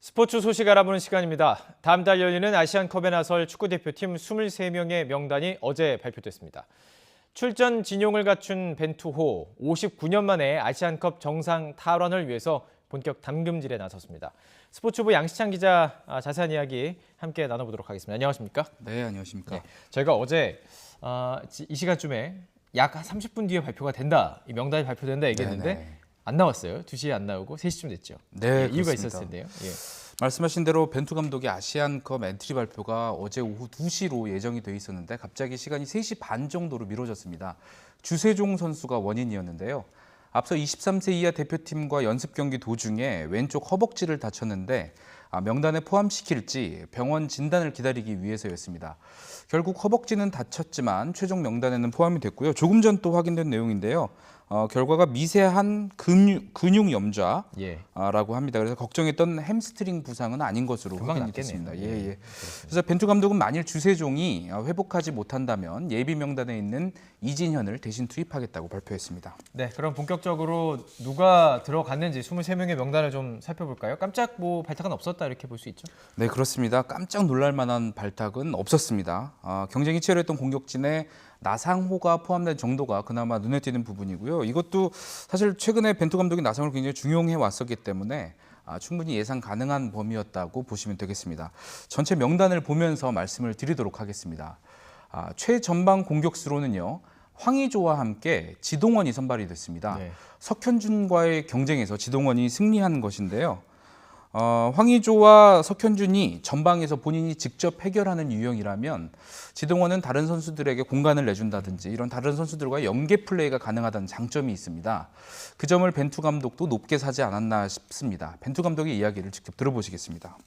스포츠 소식 알아보는 시간입니다. 다음 달 열리는 아시안컵에 나설 축구대표팀 23명의 명단이 어제 발표됐습니다. 출전 진용을 갖춘 벤투호, 59년 만에 아시안컵 정상 탈환을 위해서 본격 담금질에 나섰습니다. 스포츠부 양시창 기자 자세한 이야기 함께 나눠보도록 하겠습니다. 안녕하십니까? 네, 안녕하십니까? 네, 저희가 어제 이 시간쯤에 약 30분 뒤에 발표가 된다, 이 명단이 발표된다 얘기했는데 네네. 안 나왔어요. 2시에 안 나오고 3시쯤 됐죠. 네, 이유가 그렇습니다. 있었을 텐데요. 예. 말씀하신 대로 벤투 감독의 아시안컵 엔트리 발표가 어제 오후 2시로 예정이 돼 있었는데 갑자기 시간이 3시 반 정도로 미뤄졌습니다. 주세종 선수가 원인이었는데요. 앞서 23세 이하 대표팀과 연습 경기 도중에 왼쪽 허벅지를 다쳤는데 명단에 포함시킬지 병원 진단을 기다리기 위해서였습니다. 결국 허벅지는 다쳤지만 최종 명단에는 포함이 됐고요. 조금 전 또 확인된 내용인데요. 결과가 미세한 근육 염좌라고 예. 합니다. 그래서 걱정했던 햄스트링 부상은 아닌 것으로 금방 확인이 낫겠네요. 됐습니다. 예. 그래서 벤투 감독은 만일 주세종이 회복하지 못한다면 예비 명단에 있는 이진현을 대신 투입하겠다고 발표했습니다. 네, 그럼 본격적으로 누가 들어갔는지 23명의 명단을 좀 살펴볼까요? 깜짝 발탁은 없었다 이렇게 볼 수 있죠? 네, 그렇습니다. 깜짝 놀랄 만한 발탁은 없었습니다. 경쟁이 치열했던 공격진에 나상호가 포함된 정도가 그나마 눈에 띄는 부분이고요. 이것도 사실 최근에 벤투 감독이 나상호를 굉장히 중용해 왔었기 때문에 충분히 예상 가능한 범위였다고 보시면 되겠습니다. 전체 명단을 보면서 말씀을 드리도록 하겠습니다. 최전방 공격수로는요. 황의조와 함께 지동원이 선발이 됐습니다. 네. 석현준과의 경쟁에서 지동원이 승리한 것인데요. 황의조와 석현준이 전방에서 본인이 직접 해결하는 유형이라면 지동원은 다른 선수들에게 공간을 내준다든지 이런 다른 선수들과 연계 플레이가 가능하다는 장점이 있습니다. 그 점을 벤투 감독도 높게 사지 않았나 싶습니다. 벤투 감독의 이야기를 직접 들어보시겠습니다.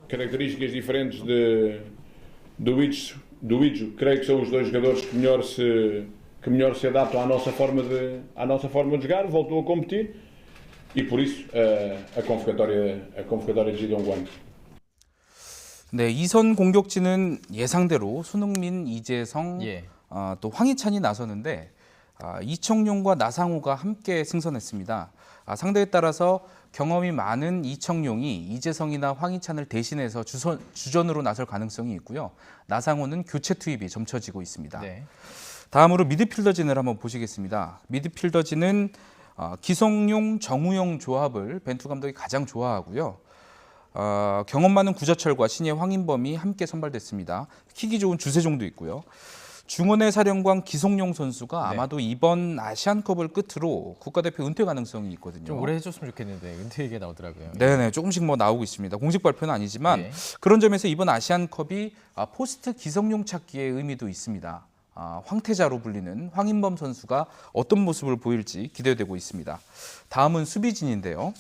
Características diferentes do Idzo, creio que são os dois jogadores que melhor se adaptam à nossa forma de jogar. Voltou a competir e por isso a convocatória de Zidane. 네, 이선 공격진은 예상대로 손흥민, 이재성, 예. 또 황희찬이 나서는데 이청용과 나상호가 함께 승선했습니다. 상대에 따라서 경험이 많은 이청용이 이재성이나 황희찬을 대신해서 주전으로 나설 가능성이 있고요. 나상호는 교체 투입이 점쳐지고 있습니다. 네. 다음으로 미드필더진을 한번 보시겠습니다. 미드필더진은 기성용, 정우영 조합을 벤투 감독이 가장 좋아하고요. 경험 많은 구자철과 신예 황인범이 함께 선발됐습니다. 킥이 좋은 주세종도 있고요. 중원의 사령관 기성용 선수가 네. 아마도 이번 아시안컵을 끝으로 국가대표 은퇴 가능성이 있거든요. 좀 오래 해줬으면 좋겠는데 은퇴 얘기가 나오더라고요. 네네, 조금씩 나오고 있습니다. 공식 발표는 아니지만 네. 그런 점에서 이번 아시안컵이 포스트 기성용 찾기의 의미도 있습니다. 황태자로 불리는 황인범 선수가 어떤 모습을 보일지 기대되고 있습니다. 다음은 수비진인데요.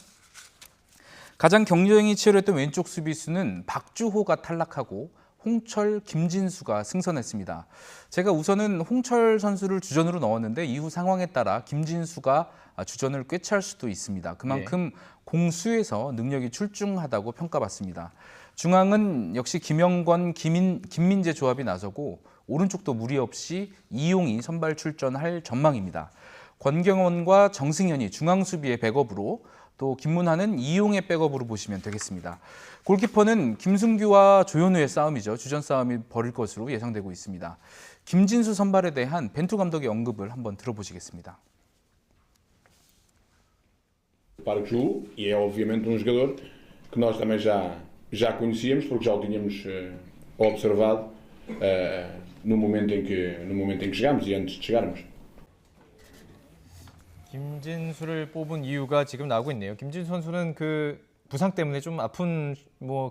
가장 경쟁이 치열했던 왼쪽 수비수는 박주호가 탈락하고 홍철, 김진수가 승선했습니다. 제가 우선은 홍철 선수를 주전으로 넣었는데 이후 상황에 따라 김진수가 주전을 꿰찰 수도 있습니다. 그만큼 공수에서 능력이 출중하다고 평가받습니다. 중앙은 역시 김영권, 김민재 조합이 나서고 오른쪽도 무리 없이 이용이 선발 출전할 전망입니다. 권경원과 정승현이 중앙 수비의 백업으로 또 김문하는 이용의 백업으로 보시면 되겠습니다. 골키퍼는 김승규와 조현우의 싸움이죠. 주전 싸움이 벌일 것으로 예상되고 있습니다. 김진수 선발에 대한 벤투 감독의 언급을 한번 들어보시겠습니다. Para o Ju, e é obviamente jogador que nós também já conhecíamos, porque já o tínhamos observado no momento em que chegámos e antes de chegarmos. 김진수를 뽑은 이유가 지금 나오고 있네요. 김진수 선수는 그 부상 때문에 좀 아픈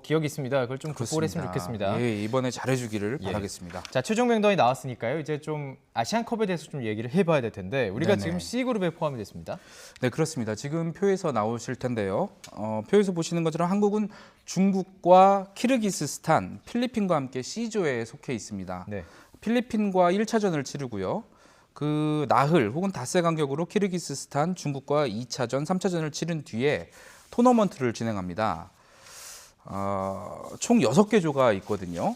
기억이 있습니다. 그걸 좀 극복을 했으면 좋겠습니다. 예, 이번에 잘해주기를 바라겠습니다. 자, 최종 명단이 나왔으니까요. 이제 좀 아시안컵에 대해서 좀 얘기를 해봐야 될 텐데 우리가 네네. 지금 C그룹에 포함이 됐습니다. 네, 그렇습니다. 지금 표에서 나오실 텐데요. 표에서 보시는 것처럼 한국은 중국과 키르기스스탄, 필리핀과 함께 C조에 속해 있습니다. 네. 필리핀과 1차전을 치르고요. 그 나흘 혹은 닷새 간격으로 키르기스스탄, 중국과 2차전, 3차전을 치른 뒤에 토너먼트를 진행합니다. 총 6개 조가 있거든요.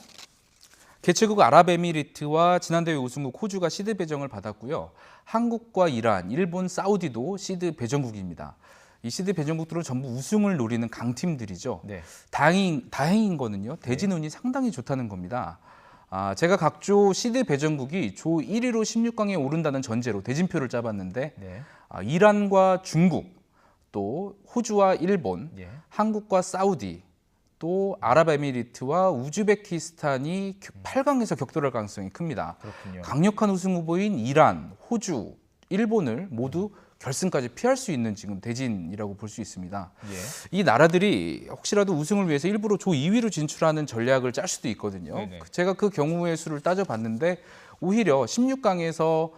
개최국 아랍에미리트와 지난 대회 우승국 호주가 시드 배정을 받았고요. 한국과 이란, 일본, 사우디도 시드 배정국입니다. 이 시드 배정국들은 전부 우승을 노리는 강팀들이죠. 네. 다행인 거는요. 대진 운이 상당히 좋다는 겁니다. 제가 각조 시드 배정국이 조 1위로 16강에 오른다는 전제로 대진표를 짜봤는데 네. 이란과 중국, 또 호주와 일본, 예. 한국과 사우디, 또 아랍에미리트와 우즈베키스탄이 8강에서 격돌할 가능성이 큽니다. 그렇군요. 강력한 우승 후보인 이란, 호주, 일본을 모두 결승까지 피할 수 있는 지금 대진이라고 볼 수 있습니다. 예. 이 나라들이 혹시라도 우승을 위해서 일부러 조 2위로 진출하는 전략을 짤 수도 있거든요. 네네. 제가 그 경우의 수를 따져봤는데 오히려 16강에서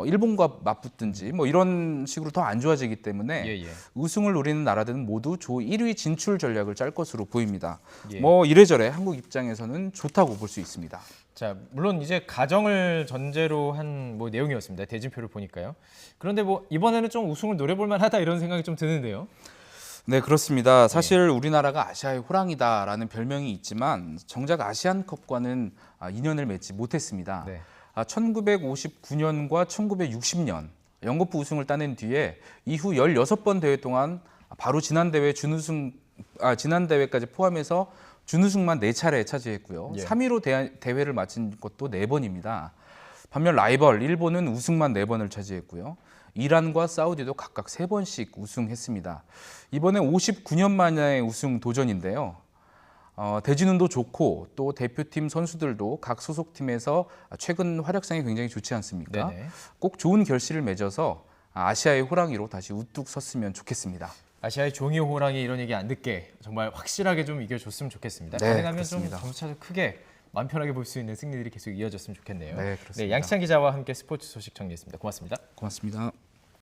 일본과 맞붙든지 뭐 이런 식으로 더 안 좋아지기 때문에 예, 예. 우승을 노리는 나라들은 모두 조 1위 진출 전략을 짤 것으로 보입니다. 예. 뭐 이래저래 한국 입장에서는 좋다고 볼 수 있습니다. 자, 물론 이제 가정을 전제로 한 뭐 내용이었습니다. 대진표를 보니까요. 그런데 뭐 이번에는 좀 우승을 노려볼 만하다 이런 생각이 좀 드는데요. 네, 그렇습니다. 사실 우리나라가 아시아의 호랑이다라는 별명이 있지만 정작 아시안컵과는 인연을 맺지 못했습니다. 네. 1959년과 1960년 영거푸 우승을 따낸 뒤에 이후 16번 대회 동안 바로 지난 대회까지 포함해서 준우승만 4차례 차지했고요. 예. 3위로 대회를 마친 것도 4번입니다. 반면 라이벌 일본은 우승만 4번을 차지했고요. 이란과 사우디도 각각 3번씩 우승했습니다. 이번에 59년 만에 우승 도전인데요. 대진운도 좋고 또 대표팀 선수들도 각 소속팀에서 최근 활약상이 굉장히 좋지 않습니까? 네네. 꼭 좋은 결실을 맺어서 아시아의 호랑이로 다시 우뚝 섰으면 좋겠습니다. 아시아의 종이 호랑이 이런 얘기 안 듣게 정말 확실하게 좀 이겨줬으면 좋겠습니다. 네, 가능하면 좀 그렇습니다. 점수차도 크게 마음 편하게 볼 수 있는 승리들이 계속 이어졌으면 좋겠네요. 네, 그렇습니다. 양치찬 기자와 함께 스포츠 소식 정리했습니다. 고맙습니다. 고맙습니다.